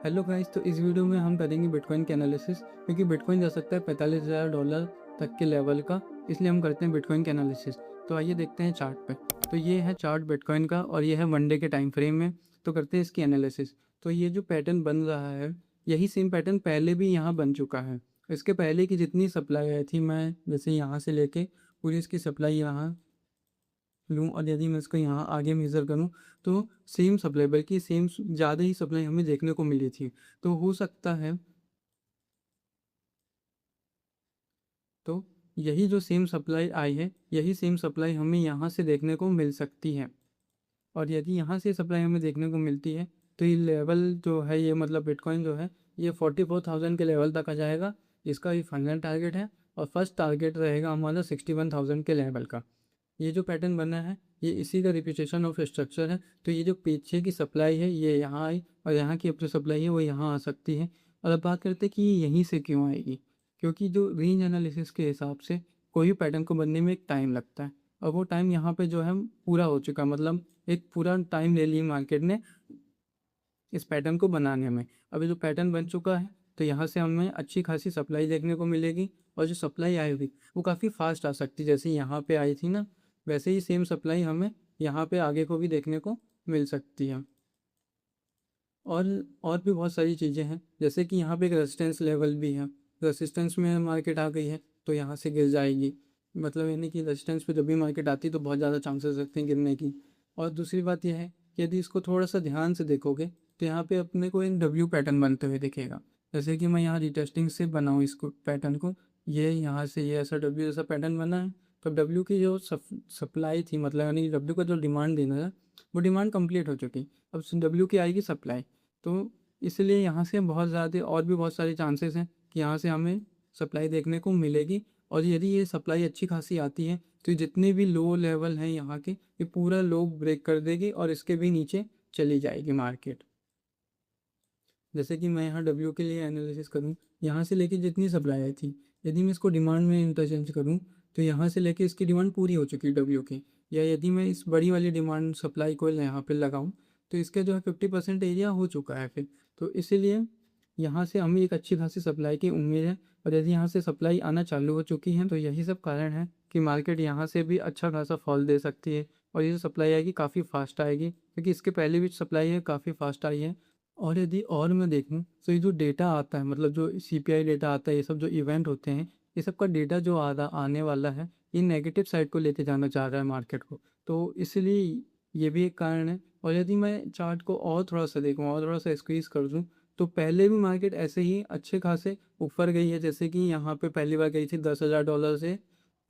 Hello guys, तो इस video में हम करेंगे बिटकॉइन के एनालिसिस, क्योंकि बिटकॉइन जा सकता है $45,000 तक के लेवल का। इसलिए हम करते हैं बिटकॉइन के एनालिसिस। तो आइए देखते हैं चार्ट पे। तो ये है चार्ट बिटकॉइन का और ये है वन डे के टाइम फ्रेम में। तो करते हैं इसकी एनालिसिस। तो ये जो पैटर्न बन रहा है, यही सेम पैटर्न पहले भी यहाँ बन चुका है। इसके पहले की जितनी सप्लाई आई थी, मैं जैसे यहाँ से लेके पूरी इसकी सप्लाई यहाँ लूँ और यदि मैं इसको यहाँ आगे मेज़र करूँ तो सेम सप्लाई, बल्कि सेम ज़्यादा ही सप्लाई हमें देखने को मिली थी। तो हो सकता है, तो यही जो सेम सप्लाई आई है, यही सेम सप्लाई हमें यहाँ से देखने को मिल सकती है। और यदि यहाँ से सप्लाई हमें देखने को मिलती है तो ये लेवल जो है, ये मतलब बिटकॉइन जो है, ये 44,000 के लेवल तक आ जाएगा। इसका ये फाइनल टारगेट है। और फर्स्ट टारगेट रहेगा हमारा 61,000 के लेवल का। ये जो पैटर्न बना है, ये इसी का रिपीटेशन ऑफ स्ट्रक्चर है। तो ये जो पीछे की सप्लाई है, ये यहाँ आई और यहाँ की अब जो सप्लाई है वो यहाँ आ सकती है। और अब बात करते हैं कि ये यहीं से क्यों आएगी। क्योंकि जो रेंज एनालिसिस के हिसाब से कोई भी पैटर्न को बनने में एक टाइम लगता है, और वो टाइम यहाँ पे जो है पूरा हो चुका, मतलब एक पूरा टाइम ले लिया मार्केट ने इस पैटर्न को बनाने में। अभी जो पैटर्न बन चुका है, तो यहाँ से हमें अच्छी खासी सप्लाई देखने को मिलेगी। और जो सप्लाई आई हुई वो काफ़ी फास्ट आ सकती है, जैसे यहाँ पे आई थी ना, वैसे ही सेम सप्लाई हमें यहाँ पे आगे को भी देखने को मिल सकती है। और और भी बहुत सारी चीज़ें हैं, जैसे कि यहाँ पे एक रेजिस्टेंस लेवल भी है। रेजिस्टेंस में मार्केट आ गई है तो यहाँ से गिर जाएगी। मतलब यानी कि रेजिस्टेंस पे जब भी मार्केट आती है तो बहुत ज़्यादा चांसेस रखते हैं गिरने की। और दूसरी बात यह है कि यदि इसको थोड़ा सा ध्यान से देखोगे तो यहाँ पे अपने को एक डब्ल्यू पैटर्न बनते हुए दिखेगा। जैसे कि मैं यहाँ रिटेस्टिंग से बनाऊँ इसको पैटर्न को, ये यहाँ से ये ऐसा डब्ल्यू जैसा पैटर्न बना है। तो डब्ल्यू की जो सप्लाई थी, मतलब यानी डब्ल्यू का जो डिमांड देना है, वो डिमांड कंप्लीट हो चुकी। अब डब्ल्यू की आएगी सप्लाई। तो इसलिए यहाँ से बहुत ज़्यादा और भी बहुत सारे चांसेस हैं कि यहाँ से हमें सप्लाई देखने को मिलेगी। और यदि ये सप्लाई अच्छी खासी आती है तो जितने भी लो लेवल हैं यहाँ के, ये पूरा लो ब्रेक कर देगी और इसके भी नीचे चली जाएगी मार्केट। जैसे कि मैं यहाँ डब्ल्यू के लिए एनालिसिस करूँ, यहाँ से लेके जितनी सप्लाई आई थी, यदि मैं इसको डिमांड में इंटरचेंज करूँ तो यहाँ से लेके इसकी डिमांड पूरी हो चुकी है डब्ल्यू की। या यदि मैं इस बड़ी वाली डिमांड सप्लाई को यहाँ पे लगाऊँ तो इसका जो है 50% एरिया हो चुका है फिर। तो इसीलिए यहाँ से हमें एक अच्छी खासी सप्लाई की उम्मीद है। और यदि यहाँ से सप्लाई आना चालू हो चुकी है तो यही सब कारण है कि मार्केट यहाँ से भी अच्छा खासा फॉल दे सकती है। और ये जो सप्लाई आएगी काफ़ी फास्ट आएगी, क्योंकि इसके पहले भी सप्लाई है काफ़ी फास्ट आई है। और यदि और मैं देखूँ तो ये जो डेटा आता है, मतलब जो सीपीआई डेटा आता है, ये सब जो इवेंट होते हैं, ये सब का डेटा जो आने वाला है, ये नेगेटिव साइड को लेके जाना चाह रहा है मार्केट को। तो इसलिए ये भी एक कारण है। और यदि मैं चार्ट को और थोड़ा सा देखूँ और थोड़ा सा स्क्वीज कर दूँ, तो पहले भी मार्केट ऐसे ही अच्छे खासे ऊपर गई है। जैसे कि यहाँ पे पहली बार गई थी $10,000 से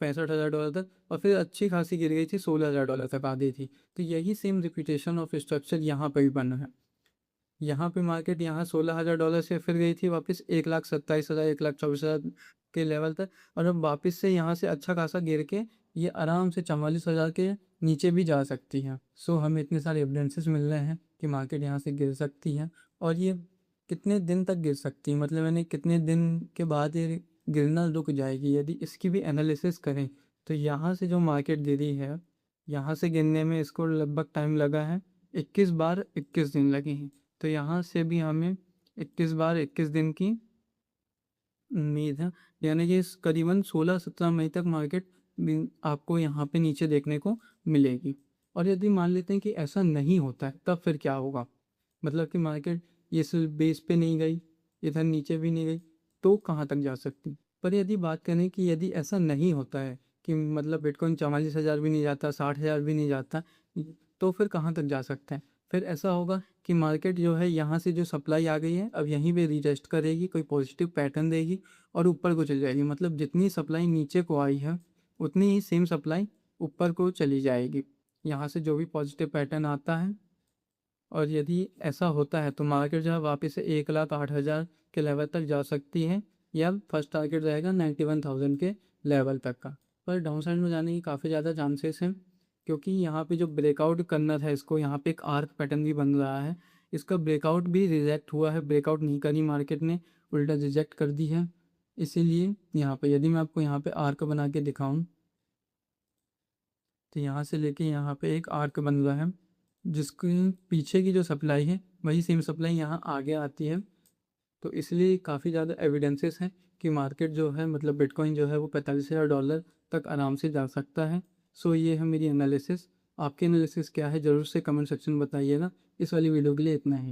$65,000 तक, और फिर अच्छी खासी गिर गई थी $16,000 तक आ गई थी। तो यही सेम रिपीटेशन ऑफ स्ट्रक्चर यहाँ पे भी बना है। यहाँ पे मार्केट यहाँ $16,000 से फिर गई थी वापस 1,27,000 1,24,000 के लेवल तक। और अब वापस से यहाँ से अच्छा खासा गिर के ये आराम से 44,000 के नीचे भी जा सकती है। सो हमें इतने सारे एविडेंसेस मिल रहे हैं कि मार्केट यहाँ से गिर सकती है। और ये कितने दिन तक गिर सकती है, मतलब यानी कितने दिन के बाद ये गिरना रुक जाएगी, यदि इसकी भी एनालिसिस करें तो यहाँ से जो मार्केट गिरी है, यहाँ से गिरने में इसको लगभग टाइम लगा है 21 बार 21 दिन लगे हैं। तो यहाँ से भी हमें 21 बार 21 दिन की उम्मीद है। यानी कि करीबन 16-17 मई तक मार्केट आपको यहाँ पे नीचे देखने को मिलेगी। और यदि मान लेते हैं कि ऐसा नहीं होता है, तब फिर क्या होगा। मतलब कि मार्केट इस बेस पे नहीं गई, इधर नीचे भी नहीं गई, तो कहाँ तक जा सकती। पर यदि बात करें कि यदि ऐसा नहीं होता है कि मतलब बिटकॉइन 44,000 भी नहीं जाता, 60,000 भी नहीं जाता, तो फिर कहाँ तक जा सकता है। फिर ऐसा होगा कि मार्केट जो है, यहाँ से जो सप्लाई आ गई है अब यहीं पे रीटेस्ट करेगी, कोई पॉजिटिव पैटर्न देगी और ऊपर को चली जाएगी। मतलब जितनी सप्लाई नीचे को आई है, उतनी ही सेम सप्लाई ऊपर को चली जाएगी, यहाँ से जो भी पॉजिटिव पैटर्न आता है। और यदि ऐसा होता है तो मार्केट जो है वापस से 1,08,000 के लेवल तक जा सकती है, या फर्स्ट टारगेट रहेगा 91,000 के लेवल तक का। पर डाउन साइड में जाने की काफ़ी ज़्यादा चांसेस हैं, क्योंकि यहाँ पे जो ब्रेकआउट करना था इसको, यहाँ पे एक आर्क पैटर्न भी बन रहा है। इसका ब्रेकआउट भी रिजेक्ट हुआ है, ब्रेकआउट नहीं करी मार्केट ने, उल्टा रिजेक्ट कर दी है। इसीलिए यहाँ पे यदि मैं आपको यहाँ पे आर्क बना के दिखाऊँ, तो यहाँ से लेके यहाँ पे एक आर्क बन रहा है, जिसके पीछे की जो सप्लाई है वही सेम सप्लाई यहाँ आगे आती है। तो इसलिए काफ़ी ज़्यादा एविडेंसेस हैं कि मार्केट जो है मतलब बिटकॉइन जो है वो $45,000 तक आराम से जा सकता है। सो ये है मेरी एनालिसिस। आपकी एनालिसिस क्या है ज़रूर से कमेंट सेक्शन में बताइएगा। इस वाली वीडियो के लिए इतना ही।